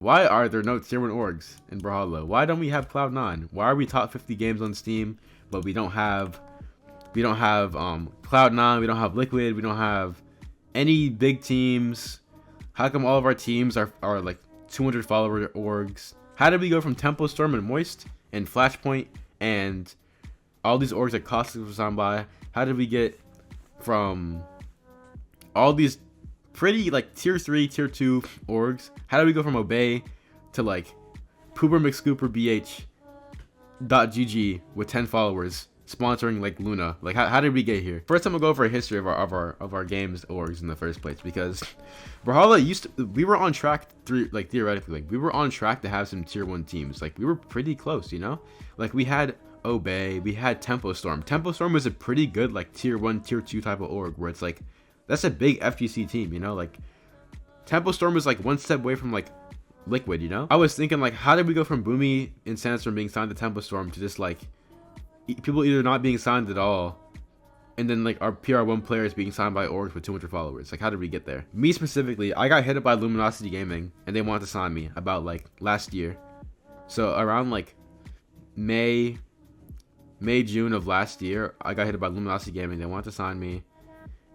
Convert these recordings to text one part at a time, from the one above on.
Why are there no tier 1 orgs in Brawlhalla? Why don't we have Cloud9? Why are we top 50 games on Steam, but we don't have Cloud9, we don't have Liquid, we don't have any big teams? How come all of our teams are like 200 follower orgs? How did we go from Tempo Storm and Moist and Flashpoint and all these orgs that Caustic was on by? How did we get from all these pretty like tier 3, tier 2 orgs? How did we go from Obey to like Pooper McScooper BH.GG with 10 followers sponsoring like Luna? Like how did we get here? First, I'm gonna go over a history of our games orgs in the first place, because Brawlhalla we were on track theoretically, like we were on track to have some tier 1 teams. Like we were pretty close, you know? Like we had Obey, we had Tempo Storm. Tempo Storm was a pretty good like tier 1, tier 2 type of org where it's like that's a big FGC team, you know? Like Tempo Storm was like one step away from like Liquid, you know? I was thinking like, how did we go from Boomy and Sandstorm being signed to Tempo Storm to just like people either not being signed at all, and then like our PR1 players being signed by orgs with 200 followers? Like how did we get there? Me specifically, I got hit up by Luminosity Gaming and they wanted to sign me about like last year. So around like May, June of last year, I got hit up by Luminosity Gaming. They wanted to sign me.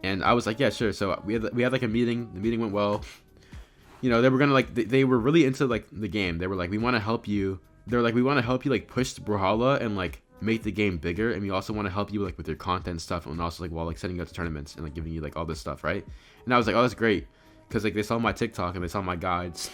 And I was like, yeah, sure. So we had like a meeting. The meeting went well. You know, they were gonna like they were really into like the game. They were like, we want to help you. They're like, we want to help you like push Brawlhalla and like make the game bigger, and we also want to help you like with your content stuff, and also like while like setting up tournaments and like giving you like all this stuff, right? And I was like, oh, that's great, because like they saw my TikTok and they saw my guides,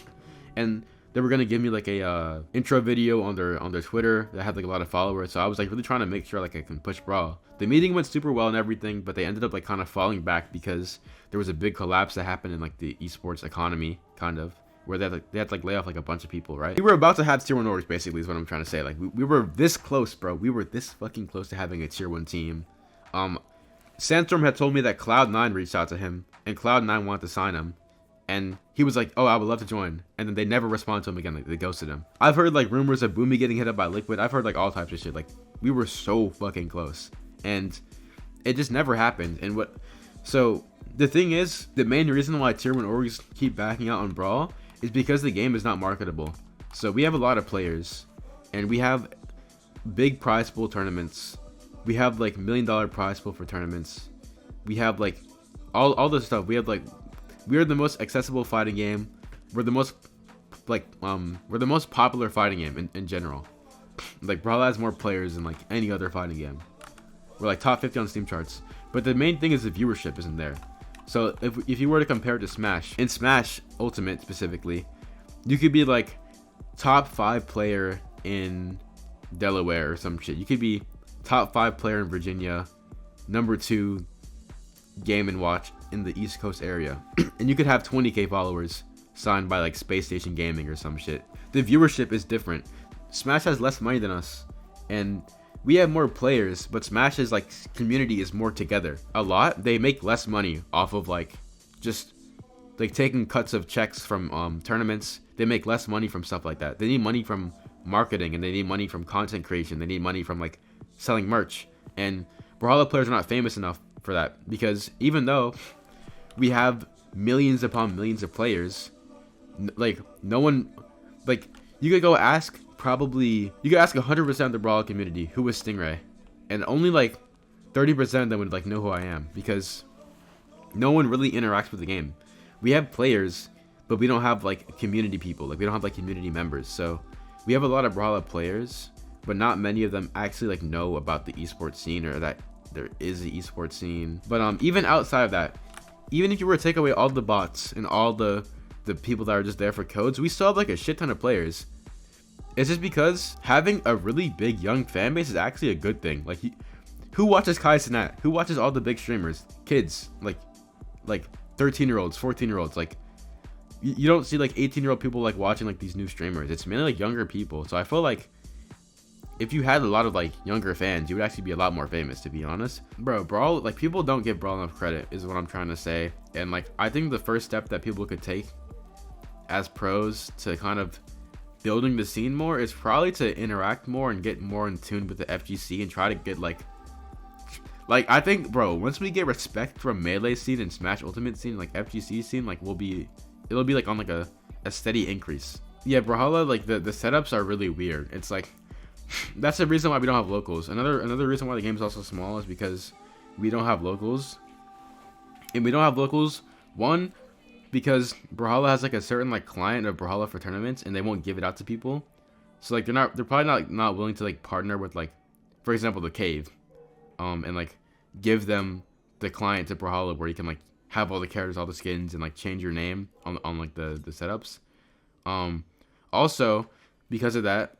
and they were gonna give me like a intro video on their Twitter that had like a lot of followers. So I was like really trying to make sure like I can push Brawl. The meeting went super well and everything, but they ended up like kind of falling back because there was a big collapse that happened in like the esports economy, kind of, where they had to like lay off like a bunch of people, right? We were about to have tier 1 orgs, basically, is what I'm trying to say. Like we were this close, bro. We were this fucking close to having a tier 1 team. Sandstorm had told me that Cloud9 reached out to him and Cloud9 wanted to sign him. And he was like, oh, I would love to join. And then they never responded to him again. Like, they ghosted him. I've heard like rumors of Boomy getting hit up by Liquid. I've heard like all types of shit. Like we were so fucking close. And it just never happened. And so the thing is, the main reason why tier 1 orgs keep backing out on Brawl is because the game is not marketable. So we have a lot of players. And we have big prize pool tournaments. We have like $1 million prize pool for tournaments. We have like all this stuff. We have like, we are the most accessible fighting game. We're the most we're the most popular fighting game in general. Like Brawlhalla has more players than like any other fighting game. We're like top 50 on Steam charts. But the main thing is the viewership isn't there. So if you were to compare it to Smash, in Smash Ultimate specifically, you could be like top 5 player in Delaware or some shit. You could be top 5 player in Virginia, number 2 Game and Watch in the East Coast area, and you could have 20k followers signed by like Space Station Gaming or some shit. The viewership is different. Smash has less money than us, and we have more players, but Smash's like community is more together. A lot, they make less money off of like just like taking cuts of checks from tournaments. They make less money from stuff like that. They need money from marketing, and they need money from content creation. They need money from like selling merch, and Brawlhalla players are not famous enough for that, because even though we have millions upon millions of players, like no one, like you could go ask, probably you could ask 100% of the Brawlhalla community who is Stingray, and only like 30% of them would like know who I am, because no one really interacts with the game. We have players, but we don't have like community people. Like we don't have like community members. So we have a lot of Brawlhalla players, but not many of them actually like know about the esports scene, or that there is the esports scene. But even outside of that, even if you were to take away all the bots and all the people that are just there for codes, we still have like a shit ton of players. It's just because having a really big young fan base is actually a good thing. Like who watches Kai Cenat? Who watches all the big streamers? Kids, like 13-year-olds, 14-year-olds. Like you don't see like 18-year-old people like watching like these new streamers. It's mainly like younger people. So I feel like if you had a lot of like younger fans, you would actually be a lot more famous, to be honest. Bro, Brawl, like people don't give Brawl enough credit is what I'm trying to say. And like I think the first step that people could take as pros to kind of building the scene more is probably to interact more and get more in tune with the FGC, and try to get like I think, bro, once we get respect from Melee scene and Smash Ultimate scene, like FGC scene, like it'll be like on like a steady increase. Yeah, Brawlhalla, like the setups are really weird. It's like that's the reason why we don't have locals. Another reason why the game is also small is because we don't have locals. And we don't have locals, one, because Brawlhalla has like a certain like client of Brawlhalla for tournaments, and they won't give it out to people. So like they're probably not willing to like partner with, like, for example, the Cave, and like give them the client to Brawlhalla where you can like have all the characters, all the skins, and like change your name on like the setups. Also, because of that,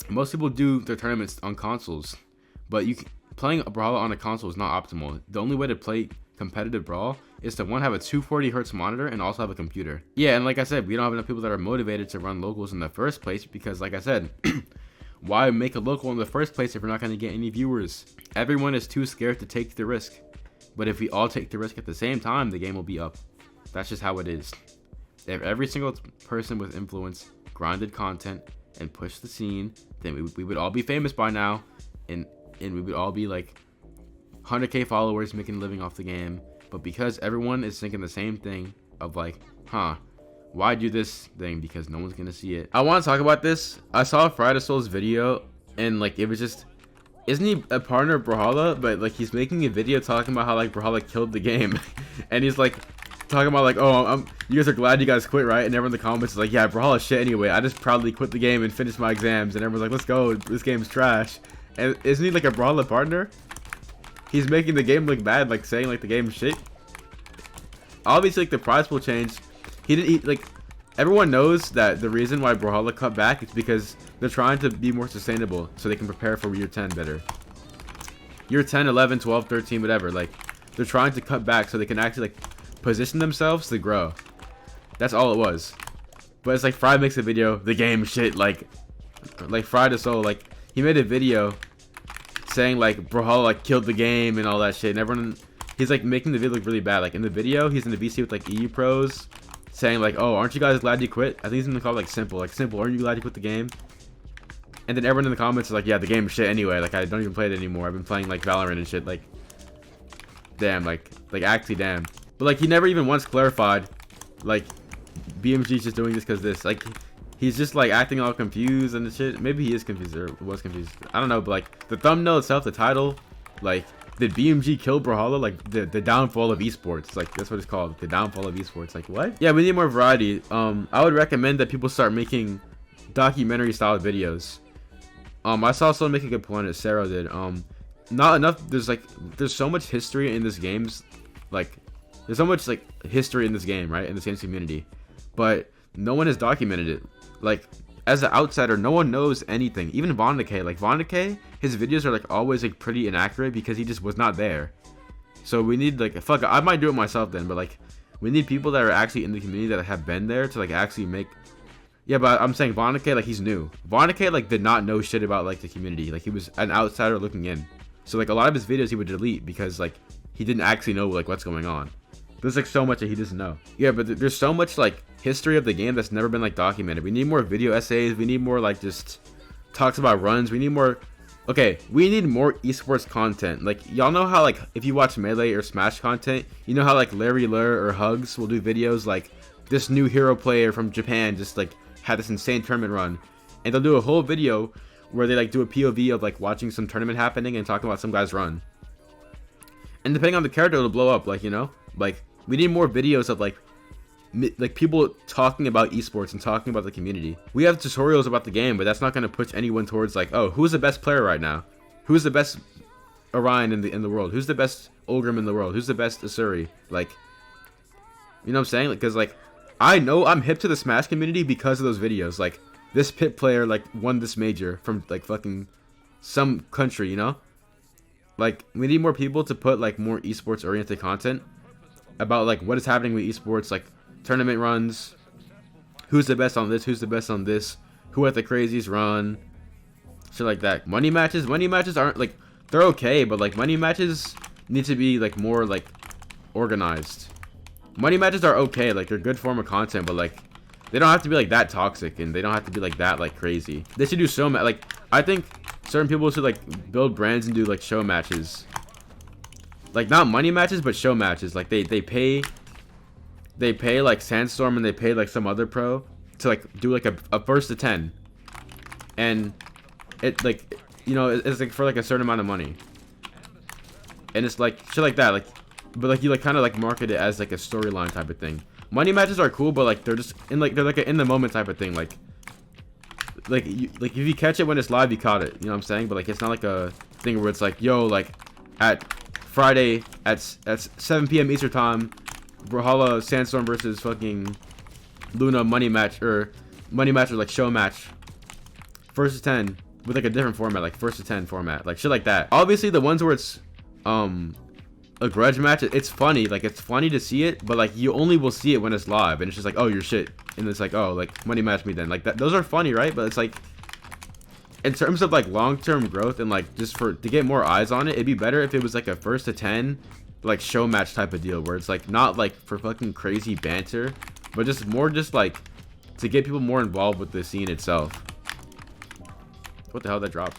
most people do their tournaments on consoles, but playing a Brawlhalla on a console is not optimal. The only way to play competitive Brawl is to, one, have a 240 hertz monitor and also have a computer. Yeah, and like I said, we don't have enough people that are motivated to run locals in the first place because, like I said, why make a local in the first place if we're not going to get any viewers? Everyone is too scared to take the risk. But if we all take the risk at the same time, the game will be up. That's just how it is. If every single person with influence grinded content and pushed the scene, then we would all be famous by now, and we would all be like 100k followers making a living off the game. But because everyone is thinking the same thing of like, why do this thing? Because no one's gonna see it. I want to talk about this. I saw Friday Soul's video, and like it was just, isn't he a partner of Brawlhalla? But like he's making a video talking about how like Brawlhalla killed the game, and he's like talking about like, oh, you guys are glad you guys quit, right? And everyone in the comments is like, yeah, Brawlhalla shit anyway. I just proudly quit the game and finished my exams. And everyone's like, let's go, this game's trash. And isn't he like a Brawlhalla partner? He's making the game look bad, like saying like the game's shit. Obviously, like the price will change. Like everyone knows that the reason why Brawlhalla cut back is because they're trying to be more sustainable so they can prepare for year 10 better. Year 10, 11, 12, 13, whatever. Like they're trying to cut back so they can actually like position themselves to grow. That's all it was. But it's like Fry makes a video, the game shit, like Friday Soul, like he made a video saying like Brawlhalla like killed the game and all that shit, and everyone, he's like making the video look really bad. Like in the video, he's in the VC with like EU pros, saying like, oh, aren't you guys glad you quit? I think he's gonna call it like Simple, aren't you glad you quit the game? And then everyone in the comments is like, yeah, the game's shit anyway, like I don't even play it anymore, I've been playing like Valorant and shit. Like damn, like actually damn. But like he never even once clarified like BMG's just doing this because this, like he's just like acting all confused and shit. Maybe he is confused or was confused, I don't know. But like the thumbnail itself, the title, like, did BMG kill Brawlhalla? Like the downfall of esports, like that's what it's called, the downfall of esports. Like what? Yeah, we need more variety. I would recommend that people start making documentary style videos. I saw someone make a good point, as Sarah did. Not enough, there's so much history in this game's, like there's so much like history in this game, right, in the Saints community, but no one has documented it. Like as an outsider, no one knows anything. Even Vondake, like Vondake, his videos are like always like pretty inaccurate because he just was not there. So we need like, fuck, I might do it myself then, but like we need people that are actually in the community that have been there to like actually make. Yeah, but I'm saying Vondake, like he's new. Vondake like did not know shit about like the community. Like he was an outsider looking in. So like a lot of his videos he would delete because like he didn't actually know like what's going on. There's like so much that he doesn't know. Yeah, but there's so much like history of the game that's never been like documented. We need more video essays. We need more like just talks about runs. We need more. Okay, we need more esports content. Like y'all know how like if you watch Melee or Smash content, you know how like Larry Lur or Hugs will do videos like this new hero player from Japan just like had this insane tournament run, and they'll do a whole video where they like do a POV of like watching some tournament happening and talking about some guy's run. And depending on the character, it'll blow up. Like, you know, like we need more videos of like people talking about esports and talking about the community. We have tutorials about the game, but that's not going to push anyone towards like, oh, who's the best player right now? Who's the best Orion in the world? Who's the best Ulgrim in the world? Who's the best Asuri? Like, you know what I'm saying? Because like I know I'm hip to the Smash community because of those videos. Like this pit player like won this major from like fucking some country, you know? Like we need more people to put like more esports oriented content about like what is happening with esports, like tournament runs, who's the best on this, who's the best on this, who had the craziest run, shit like that. Money matches aren't like, they're okay, but like money matches need to be like more like organized. Money matches are okay, like they're good form of content, but like they don't have to be like that toxic, and they don't have to be like that like crazy. They should do show like I think certain people should like build brands and do like show matches. Like not money matches, but show matches. Like they pay like Sandstorm and they pay like some other pro to like do like a first to 10, and it like, you know, it's like for like a certain amount of money, and it's like shit like that, like, but like you like kind of like market it as like a storyline type of thing. Money matches are cool, but like they're just in like, they're like an in the moment type of thing, like if you catch it when it's live, you caught it, you know what I'm saying? But like it's not like a thing where it's like, yo, like at Friday at 7 p.m. Eastern time, Brawlhalla Sandstorm versus fucking Luna money match or like show match, first to 10 with like a different format, like first to 10 format, like shit like that. Obviously the ones where it's a grudge match, it's funny, like it's funny to see it, but like you only will see it when it's live, and it's just like, oh, you're shit, and it's like, oh, like money match me then, like that. Those are funny, right? But it's like, in terms of like long-term growth and like just to get more eyes on it, it'd be better if it was like a first to 10 like show match type of deal, where it's like not like for fucking crazy banter, but just more just like to get people more involved with the scene itself. What the hell, that dropped?